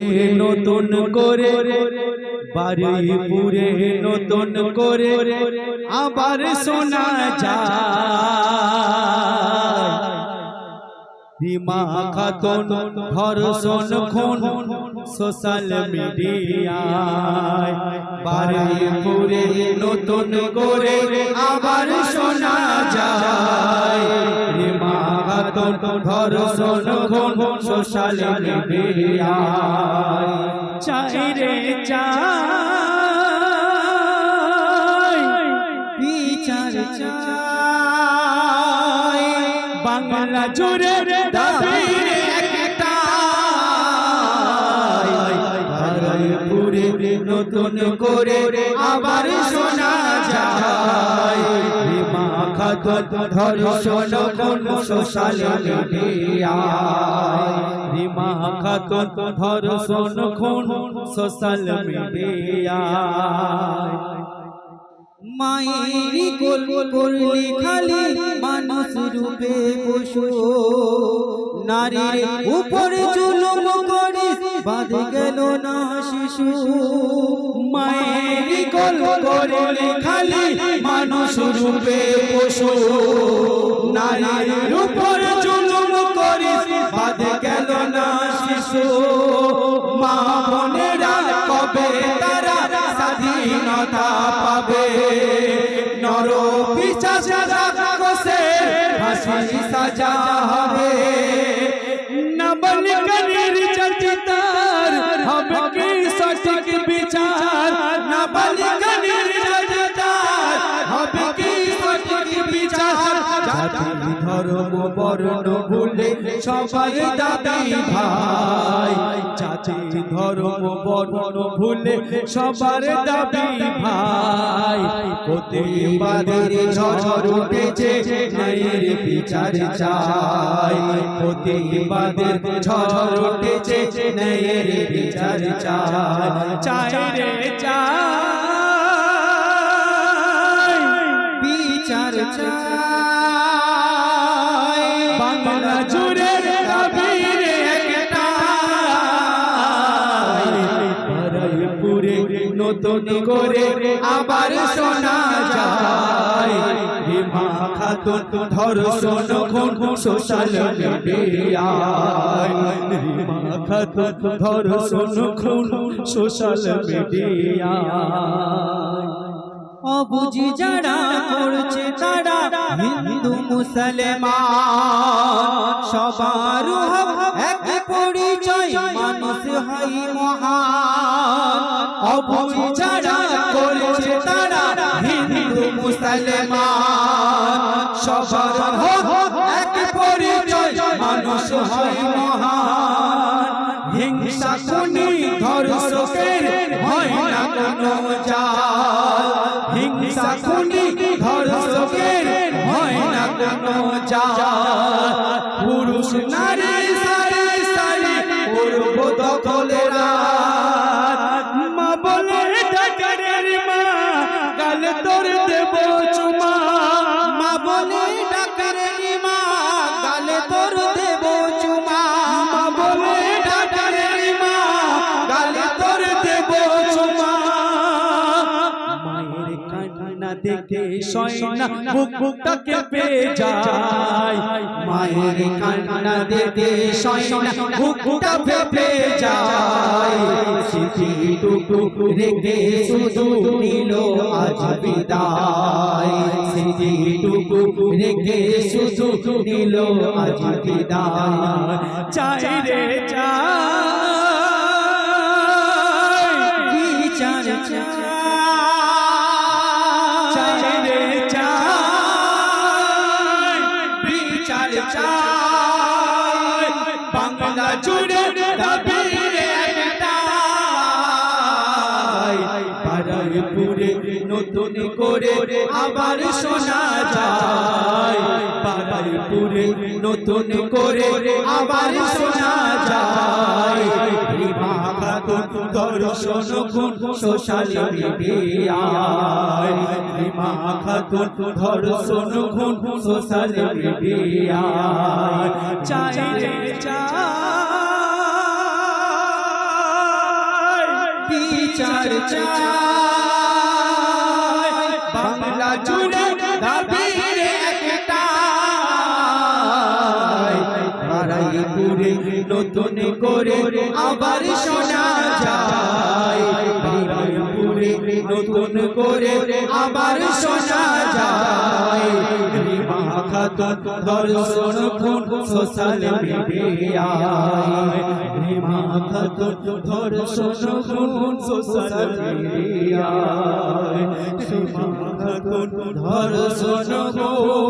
নতুন করে বারুইপুরে নতুন করে আবার শোনা যায় রিমা খাতুন ধর্ষণ খুন সোশ্যাল মিডিয়ায় বারুইপুরে নতুন করে আবার শোনা যায় রিমা খাতুন ধর্ষণ খুন সোশ্যাল মিডিয়ায় চাই রে চাই বিচার চাই বাংলা জুড়ে দাবি বারুইপুরে নতুন করে আবার শোনা যায় রিমা খাতুন ধর্ষণ খুন সোশ্যাল মিডিয়ায় রিমা খাতুন ধর্ষণ খুন সোশ্যাল মিডিয়ায় মায়েরি কোল করলে খালি মানুষ রূপে পশু নারীর উপরে জুলুম করে বাদ গেল না শিশু মায়েরি কোল করলে খালি মানুষ রূপে পশু নারীর উপরে জুলুম করে বাদ গেল না শিশু মা বোনেরা কবে তারা স্বাধীনতা পাবে নর পিশাচরা কষে ফাঁসি সাজা হবে নাবালিকা নির্যাতিতার হবে কি সঠিক বিচার নাবালিকা নির্যাতিতার হবে কি সঠিক বিচার জাতি ধর্ম বর্ণ ভুলে সবাই দাবি ভাই জাতি ধর্ম বর্ণ ভুলে সবার দাবি ভাই প্রতিবাদের ঝড় উঠেছে ন্যায়ের বিচার চাই প্রতিবাদের ঝড় উঠেছে ন্যায়ের বিচার চাই চাই রে চাই বিচার চাই বাংলা জুড়ে দাবি রে একটাই বারুইপুরে নতুন করে আবার শোনা যায় রিমা খাতুন ধর্ষণ খুন সোশ্যাল মিডিয়ায় রিমা খাতুন ধর্ষণ খুন সোশ্যাল মিডিয়ায় অবুঝি যারা করছে তারা হিন্দু মুসলমান সবার এক পরিচয় মানুষ হয় মহান অবুঝি যারা করছে তারা হিন্দু মুসলমান সবার এক পরিচয় মানুষ হয় মহান হিংসা খুনি ধর্ষকের হয় না কোনো জাল হিংসা খুনি ধর্ষকের হয় না কোনো জাল পুরুষ নারী সারি সারি পূর্ব দখলেরা মা বলে ডাকারের মা গাল তোর দেব চুমা মা বলে ডাকারের মা গালে তোর দেব চুমা মা বলে ডাকারের মা গালে তোর দেব চুমা মায়ের কান্না দেখে সয়না বুকটা কেঁপে যায় মায়ের কান্না দেখে সয়না বুকটা কেঁপে যায় স্মৃতিটুকু রেখে শুধু নিল আজ বিদায় স্মৃতিটুকু রেখে শুধু নিল আজ বিদায় চাই রে চাই বিচার চাই চাই রে চাই বিচার চাই বাংলা জুড়ে দাবি রে একটাই বারুইপুরে নতুন করে আবার শোনা যায় বারুইপুরে নতুন করে আবার শোনা যায় রিমা খাতুন ধর্ষণ খুন সোশ্যাল মিডিয়ায় রিমা খাতুন ধর্ষণ খুন সোশ্যাল মিডিয়ায় চাই রে চাই বিচার চাই বাংলা জুড়ে দাবির একটাই বারাইপুরে নতুন করে আবার শোনা যায় বারাইপুরে নতুন করে আবার শোনা যায় রিমা খাতুন ধর্ষণ খুন সোশ্যাল মিডিয়ায় রিমা খাতুন ধর্ষণ খুন সোশ্যাল মিডিয়ায় রিমা খাতুন ধর্ষণ খুন